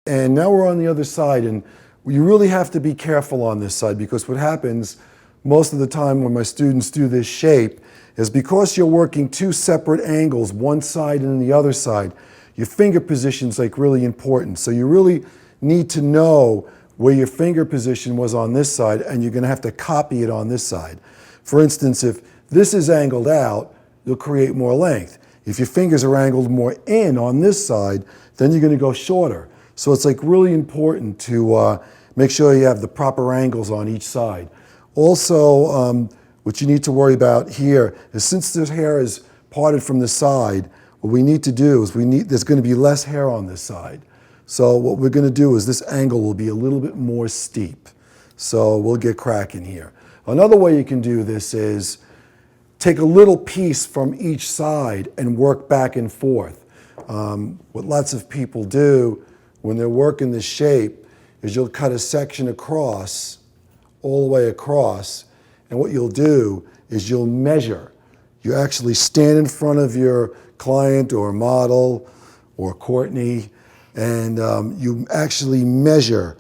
And now we're on the other side, and you really have to be careful on this side, because what happens most of the time when my students do this shape is, because you're working two separate angles, one side and the other side, your finger position's like really important. So you really need to know where your finger position was on this side, and you're going to have to copy it on this side. For instance, if this is angled out, you'll create more length. If your fingers are angled more in on this side, then you're going to go shorter. So it's like really important to make sure you have the proper angles on each side. Also, what you need to worry about here is, since this hair is parted from the side, what we need to do is there's going to be less hair on this side. So what we're going to do is this angle will be a little bit more steep. So we'll get cracking here. Another way you can do this is take a little piece from each side and work back and forth. What lots of people do when they're working this shape is you'll cut a section across, all the way across, and what you'll do is you'll measure. You actually stand in front of your client or model or Courtney, and you actually measure,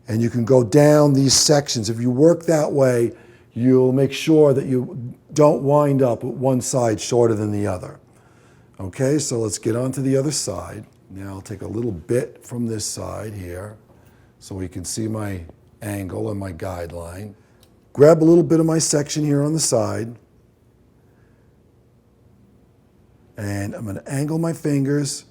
and you can go down these sections. If you work that way, you'll make sure that you don't wind up with one side shorter than the other. Okay, so let's get on to the other side. Now I'll take a little bit from this side here so we can see my angle and my guideline. Grab a little bit of my section here on the side, and I'm going to angle my fingers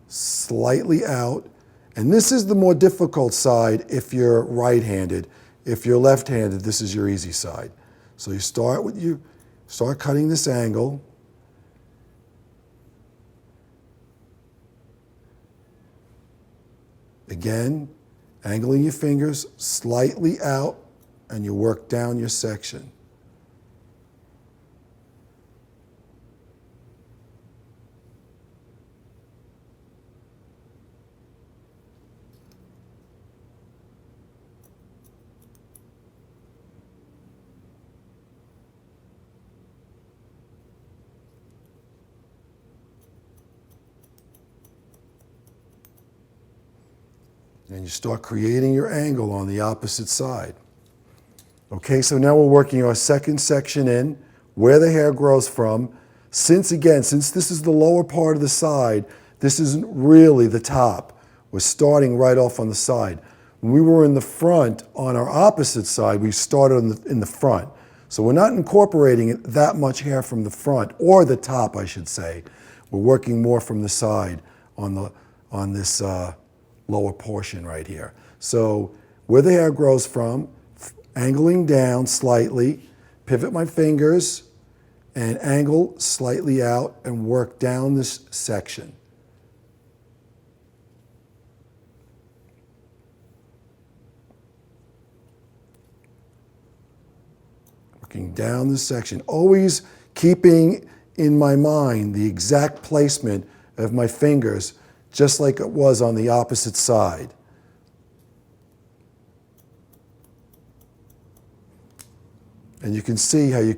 slightly out. And this is the more difficult side if you're right-handed. If you're left-handed, this is your easy side. So you start cutting this angle. Again, angling your fingers slightly out, and you work down your section. And you start creating your angle on the opposite side. Okay, so now we're working our second section in, where the hair grows from. Since this is the lower part of the side, this isn't really the top. We're starting right off on the side. When we were in the front, on our opposite side, we started in the front. So we're not incorporating that much hair from the front, or the top, I should say. We're working more from the side on this lower portion right here. So where the hair grows from, angling down slightly, pivot my fingers, and angle slightly out and work down this section. Working down this section, always keeping in my mind the exact placement of my fingers, just like it was on the opposite side. And you can see how you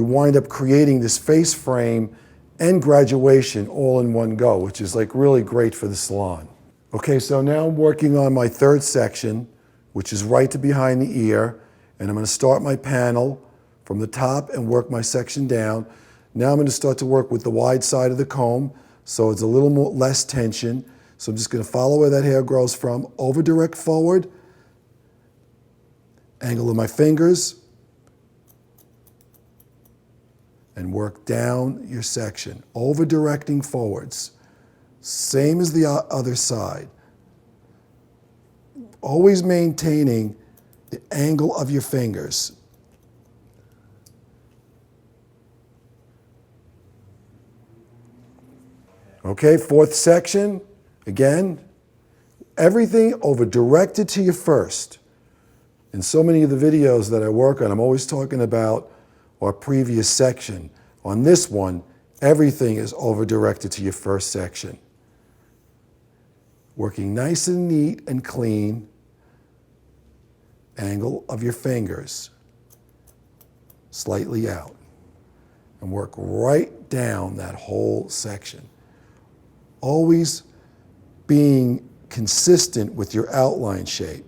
wind up creating this face frame and graduation all in one go, which is like really great for the salon. Okay, so now I'm working on my third section, which is right to behind the ear, and I'm going to start my panel from the top and work my section down. Now I'm going to start to work with the wide side of the comb, so it's a little less tension. So I'm just going to follow where that hair grows from, over direct forward, angle of my fingers, and work down your section, over directing forwards. Same as the other side. Always maintaining the angle of your fingers. Okay, fourth section, again, everything over directed to you first. In so many of the videos that I work on, I'm always talking about our previous section. On this one, everything is over directed to your first section. Working nice and neat and clean, angle of your fingers, slightly out, and work right down that whole section. Always being consistent with your outline shape.